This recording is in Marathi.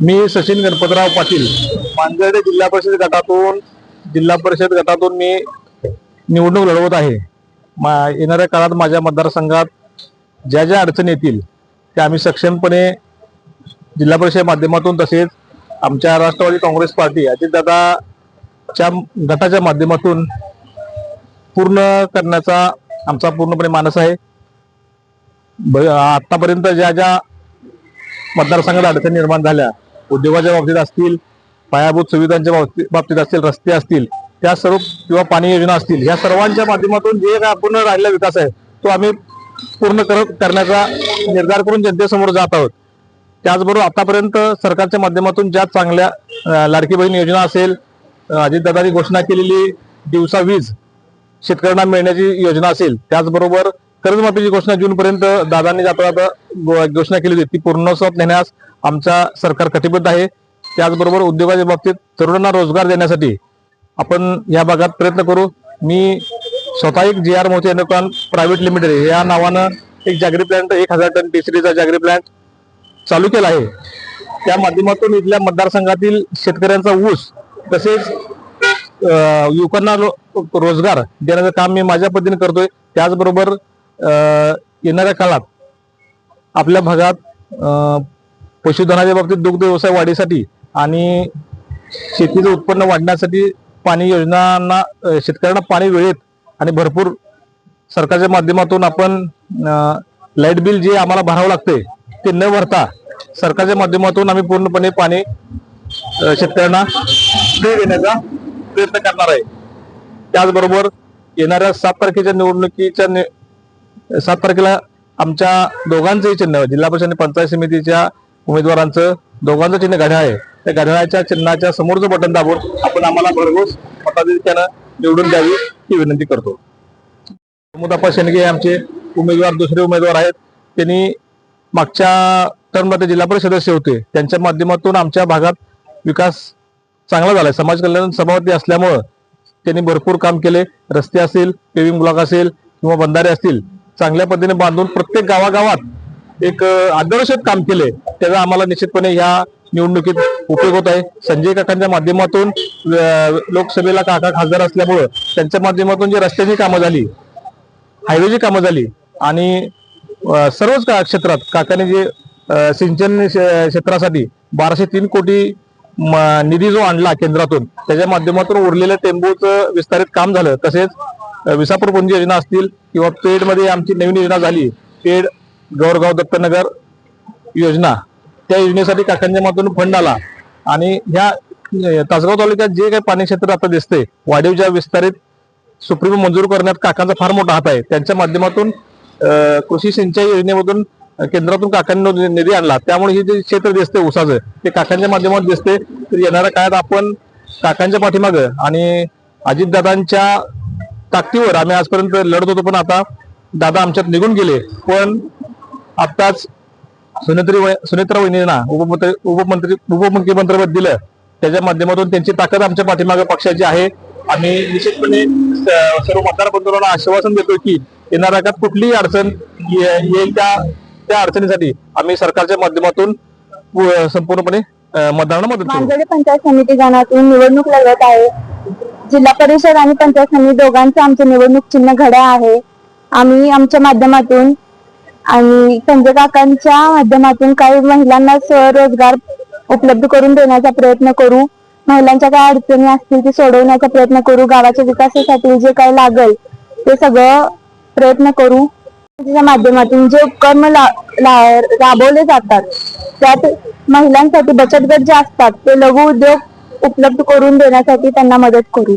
मी सचिन गणपतराव पाटील मांजर्डे जिल्हा परिषद गटातून मी निवडणूक लढवत आहे। येणाऱ्या काळात माझ्या मतदारसंघात ज्या ज्या अडचणी येतील त्या आम्ही सक्षमपणे जिल्हा परिषद माध्यमातून तसेच आमच्या राष्ट्रवादी काँग्रेस पार्टी अजितदादाच्या गटाच्या माध्यमातून पूर्ण करण्याचा आमचा पूर्णपणे मानस आहे। आतापर्यंत ज्या ज्या मतदारसंघात अडचणी निर्माण झाल्या, उद्योगाच्या बाबतीत असतील, पायाभूत सुविधांच्या बाबतीत असतील, रस्ते असतील, त्या सर्व किंवा पाणी योजना असतील, या सर्वांच्या माध्यमातून जे काय अपूर्ण राहिलेला विकास आहे तो आम्ही पूर्ण करण्याचा निर्धार करून जनतेसमोर जात आहोत। त्याचबरोबर आतापर्यंत सरकारच्या माध्यमातून ज्या चांगल्या लाडकी बहीण योजना असेल, अजितदादांनी घोषणा केलेली दिवसा वीज शेतकऱ्यांना मिळण्याची योजना असेल, त्याचबरोबर कर्जमाफीची घोषणा जूनपर्यंत दादांनी घोषणा केली होती, ती पूर्णत्वास नेण्यास आमचा सरकार कटिबद्ध आहे। त्याचबरोबर उद्योगाच्या बाबतीत तरुणांना रोजगार देण्यासाठी आपण या भागात प्रयत्न करू। मी स्वतः एक JR मोती प्रायव्हेट लिमिटेड या नावानं एक जागरी प्लांट 1000 टन टीसीडीचा जागरी प्लांट चालू केला आहे। त्या माध्यमातून इथल्या मतदारसंघातील शेतकऱ्यांचा ऊस तसेच युवकांना रोजगार देण्याचं काम मी माझ्या पद्धतीने करतोय। त्याचबरोबर येणाऱ्या काळात आपल्या भागात पशुधनाच्या बाबतीत दुग्ध व्यवसाय वाढीसाठी आणि शेतीचं उत्पन्न वाढण्यासाठी पाणी योजनांना शेतकऱ्यांना पाणी वेळेत आणि भरपूर सरकारच्या माध्यमातून आपण लाईट बिल जे आम्हाला भरावं लागते ते न भरता सरकारच्या माध्यमातून आम्ही पूर्णपणे पाणी शेतकऱ्यांना फ्री देण्याचा प्रयत्न करणार आहे। त्याचबरोबर येणाऱ्या 7 तारखेच्या निवडणुकीच्या 7 तारखेला आमच्या दोघांचंही चिन्ह जिल्हा परिषद आणि पंचायत समितीच्या उमेदवारांचं दोघांचं चिन्ह घड्याळ आहे। त्या घड्याळाच्या चिन्हाच्या समोरचं बटन दाबून आपण आम्हाला भरघोस मताधिक्यानं निवडून द्यावी ही विनंती करतो। प्रमोद शेंडगे आमचे उमेदवार दुसरे उमेदवार आहेत। त्यांनी मागच्या टर्ममध्ये जिल्हा परिषद सदस्य होते, त्यांच्या माध्यमातून आमच्या भागात विकास चांगला झालाय। समाज कल्याण सभापती असल्यामुळं त्यांनी भरपूर काम केले। रस्ते असतील, पेविंग ब्लॉक असेल किंवा बंधारे असतील, चांगल्या पद्धतीने बांधून प्रत्येक गावागावात एक आदर्शच काम केले। त्याचा आम्हाला निश्चितपणे या निवडणुकीत उपयोग होत आहे। संजय काकांच्या माध्यमातून लोकसभेला काका खासदार असल्यामुळं त्यांच्या माध्यमातून जे रस्त्याची कामं झाली, हायवेची कामं झाली आणि सर्वच क्षेत्रात काकाने जे सिंचन क्षेत्रासाठी 1203 कोटी निधी जो आणला केंद्रातून, त्याच्या माध्यमातून उरलेल्या टेंबूचं विस्तारित काम झालं। तसेच विसापूर पुंजी योजना असतील किंवा पेडमध्ये आमची नवीन योजना झाली, पेड गौरगाव दत्तनगर योजना, त्या योजनेसाठी काकांच्या माध्यमातून फंड आला आणि ह्या तासगाव तालुक्यात जे काही पाणी क्षेत्र आता दिसते वाढीवच्या विस्तारित सुप्रीम मंजूर करण्यात काकांचा फार मोठा हात आहे। त्यांच्या माध्यमातून कृषी सिंचाई योजनेमधून केंद्रातून काकांनी निधी आणला, त्यामुळे हे जे क्षेत्र दिसते ऊसाचं ते काकांच्या माध्यमातून दिसते। तर येणाऱ्या काळात आपण काकांच्या पाठीमागं आणि अजितदादांच्या ताकदीवर आम्ही आजपर्यंत लढत होतो, पण आता दादा आमच्यात निघून गेले। पण आत्ताच सुनेत्रा वहिनींना उपमुख्यमंत्रीपद दिलं, त्याच्या माध्यमातून त्यांची ताकद आमच्या पाठीमागे पक्षाची आहे। आम्ही निश्चितपणे सर्व मतदार बंधूंना आश्वासन देतो की येणाऱ्या काळात कुठलीही अडचण येईल त्या अडचणीसाठी आम्ही सरकारच्या माध्यमातून संपूर्णपणे मतदारांना मदत करू। मांजर्डे पंचायत समिती गणातून निवडणूक लढवत आहे। जिल्हा परिषद आणि पंचायत समिती दोघांचं आमचं निवडणूक चिन्ह घड्याळ आहे। आम्ही आमच्या माध्यमातून आणि संजय काकांच्या माध्यमातून काही महिलांना स्वरोजगार उपलब्ध करून देण्याचा प्रयत्न करू। महिलांच्या काय अडचणी असतील ते सोडवण्याचा प्रयत्न करू। गावाच्या विकासासाठी जे काय लागेल ते सगळं प्रयत्न करू। त्याच्या माध्यमातून जे उपक्रम राबवले जातात त्यात महिलांसाठी बचत गट जे असतात ते लघु उद्योग उपलब्ध करून देण्यासाठी त्यांना मदत करू।